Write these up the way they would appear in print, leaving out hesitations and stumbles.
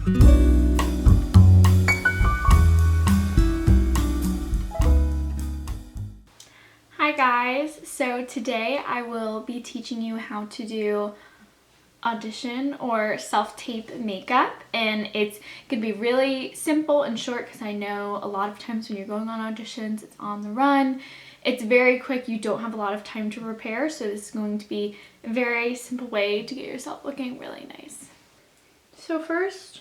Hi guys, so today I will be teaching you how to do audition or self-tape makeup, and it's gonna be really simple and short because I know a lot of times when you're going on auditions it's on the run. It's very quick, you don't have a lot of time to prepare, so this is going to be a very simple way to get yourself looking really nice. So first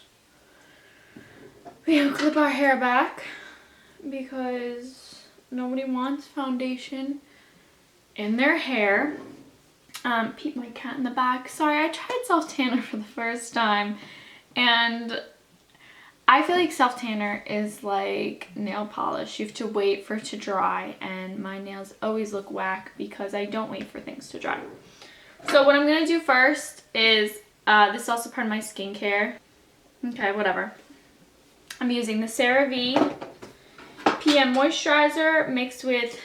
we have to clip our hair back because nobody wants foundation in their hair. Peep my cat in the back. Sorry, I tried self-tanner for the first time and I feel like self-tanner is like nail polish. You have to wait for it to dry, and my nails always look whack because I don't wait for things to dry. So what I'm gonna do first is, this is also part of my skincare. Okay, whatever. I'm using the CeraVe PM moisturizer mixed with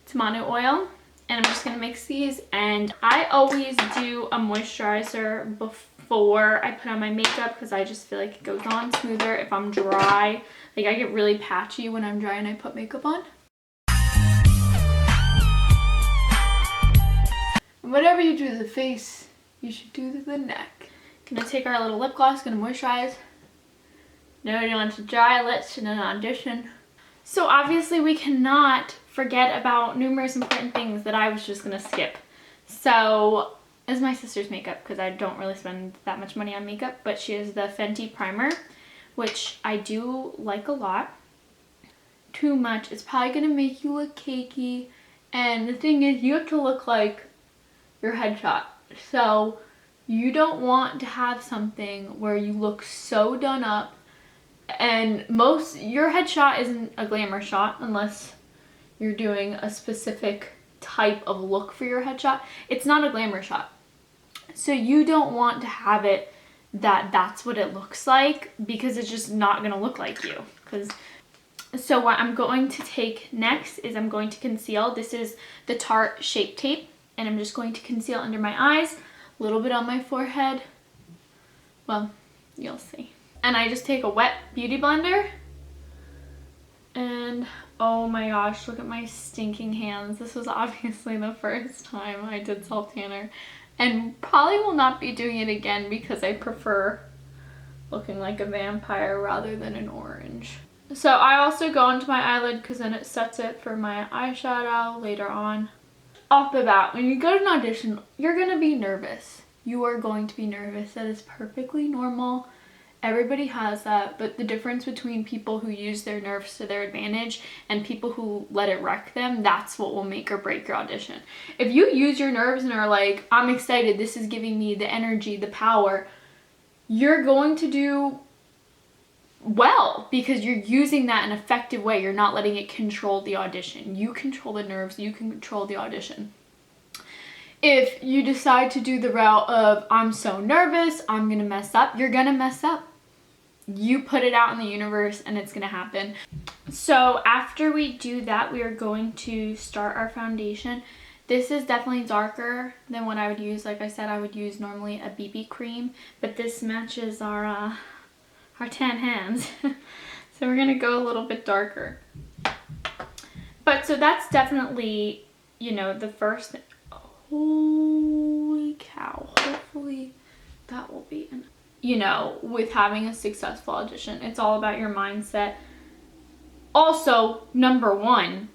tomato oil, and I'm just gonna mix these. And I always do a moisturizer before I put on my makeup because I just feel like it goes on smoother if I'm dry. Like, I get really patchy when I'm dry and I put makeup on. Whatever you do to the face, you should do to the neck. Gonna take our little lip gloss, gonna moisturize. Nobody wants to dry lips in an audition. So obviously we cannot forget about numerous important things that I was just gonna skip. So it's my sister's makeup because I don't really spend that much money on makeup, but she has the Fenty primer, which I do like a lot. Too much, it's probably gonna make you look cakey, and the thing is, you have to look like your headshot. So you don't want to have something where you look so done up, and your headshot isn't a glamour shot unless you're doing a specific type of look for your headshot. It's not a glamour shot. So you don't want to have it that's what it looks like, because it's just not gonna look like you. So what I'm going to take next is I'm going to conceal. This is the Tarte Shape Tape, and I'm just going to conceal under my eyes, a little bit on my forehead. Well, you'll see. And I just take a wet beauty blender, and oh my gosh, look at my stinking hands. This was obviously the first time I did self-tanner, and probably will not be doing it again because I prefer looking like a vampire rather than an orange. So I also go into my eyelid because then it sets it for my eyeshadow later on. Off the bat, when you go to an audition, you're gonna be nervous. You are going to be nervous. That is perfectly normal. Everybody has that, but the difference between people who use their nerves to their advantage and people who let it wreck them, that's what will make or break your audition. If you use your nerves and are like, I'm excited, this is giving me the energy, the power, you're going to do well because you're using that in an effective way. You're not letting it control the audition. You control the nerves, you can control the audition. If you decide to do the route of, I'm so nervous, I'm gonna mess up, you're gonna mess up. You put it out in the universe and it's gonna happen. So after we do that, we are going to start our foundation. This is definitely darker than what I would use. Like I said, I would use normally a BB cream, but this matches our tan hands. So we're gonna go a little bit darker. But so that's definitely, you know, the first thing. Holy cow, hopefully that will be enough. You know, with having a successful audition, it's all about your mindset. Also, number one,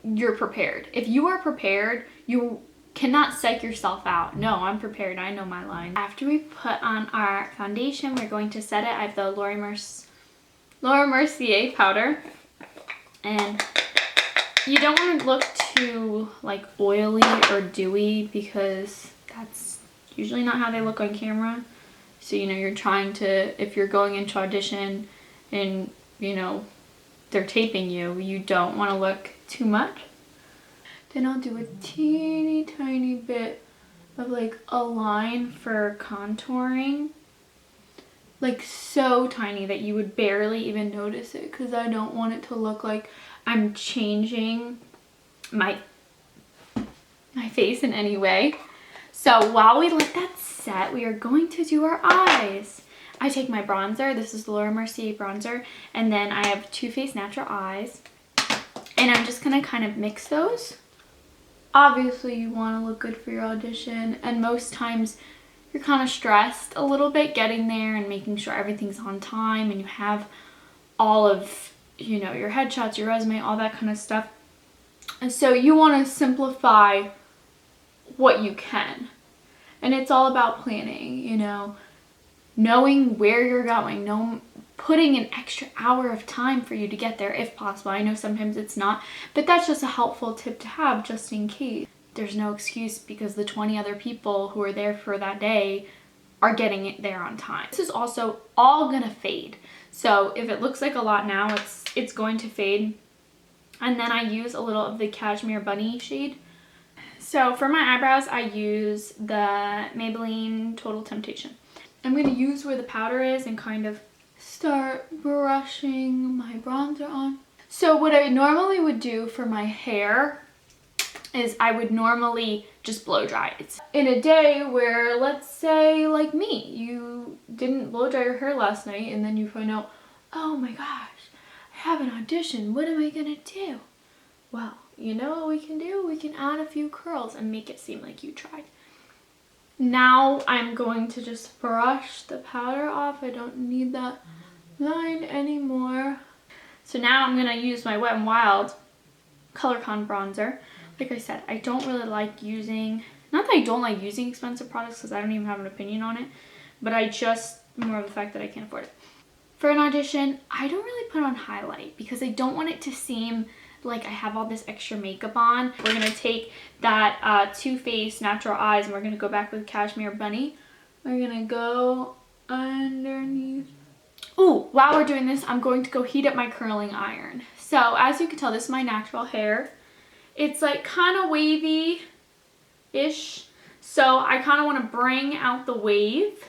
you're prepared. If you are prepared, you cannot psych yourself out. No, I'm prepared, I know my line. After we put on our foundation, we're going to set it. I have the Laura Mercier powder, and you don't want to look too like oily or dewy because that's usually not how they look on camera. So, you know, you're trying to, if you're going into audition and, you know, they're taping you, you don't want to look too much. Then I'll do a teeny tiny bit of like a line for contouring. Like so tiny that you would barely even notice it, because I don't want it to look like I'm changing my face in any way. So while we let that set, we are going to do our eyes. I take my bronzer. This is the Laura Mercier bronzer. And then I have Too Faced Natural Eyes. And I'm just going to kind of mix those. Obviously, you want to look good for your audition. And most times, you're kind of stressed a little bit getting there and making sure everything's on time. And you have all of, you know, your headshots, your resume, all that kind of stuff. And so you want to simplify what you can. And it's all about planning, you know, knowing where you're going, putting an extra hour of time for you to get there if possible. I know sometimes it's not, but that's just a helpful tip to have just in case. There's no excuse because the 20 other people who are there for that day are getting it there on time. This is also all gonna fade. So if it looks like a lot now, it's going to fade. And then I use a little of the Cashmere Bunny shade. So for my eyebrows, I use the Maybelline Total Temptation. I'm going to use where the powder is and kind of start brushing my bronzer on. So what I normally would do for my hair is I would normally just blow dry it. In a day where, let's say like me, you didn't blow dry your hair last night and then you find out, oh my gosh, I have an audition, what am I gonna do? Well, you know what we can do? We can add a few curls and make it seem like you tried. Now I'm going to just brush the powder off. I don't need that line anymore. So now I'm gonna use my Wet n Wild ColorCon bronzer. Like I said, I don't really like using, not that I don't like using expensive products because I don't even have an opinion on it, but I just, more of the fact that I can't afford it. For an audition, I don't really put on highlight because I don't want it to seem like I have all this extra makeup on. We're gonna take that Too Faced Natural Eyes and we're gonna go back with Cashmere Bunny. We're gonna go underneath. Ooh, while we're doing this, I'm going to go heat up my curling iron. So as you can tell, this is my natural hair. It's like kind of wavy-ish. So I kind of want to bring out the wave.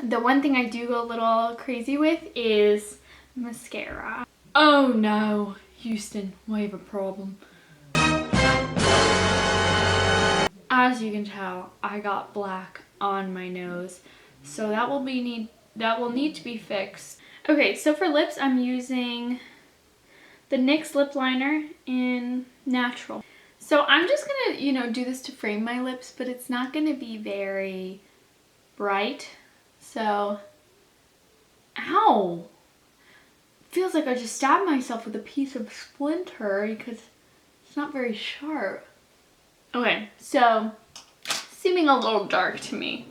The one thing I do go a little crazy with is mascara. Oh no, Houston, we have a problem. As you can tell, I got black on my nose. So that will need to be fixed. Okay, so for lips, I'm using the NYX lip liner in Natural. So I'm just gonna, you know, do this to frame my lips, but it's not gonna be very bright. So, ow! Feels like I just stabbed myself with a piece of splinter because it's not very sharp. Okay, so seeming a little dark to me.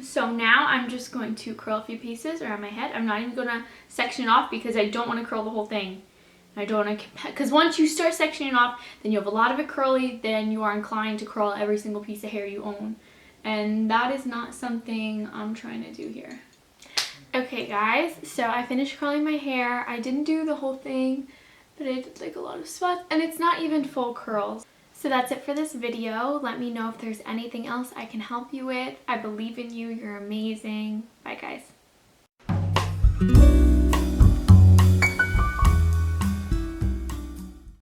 So now I'm just going to curl a few pieces around my head. I'm not even going to section it off because I don't want to curl the whole thing. I don't want to, because once you start sectioning off, then you have a lot of it curly, then you are inclined to curl every single piece of hair you own. And that is not something I'm trying to do here. Okay guys, so I finished curling my hair. I didn't do the whole thing, but I did like a lot of spots, and it's not even full curls. So that's it for this video. Let me know if there's anything else I can help you with. I believe in you. You're amazing. Bye guys.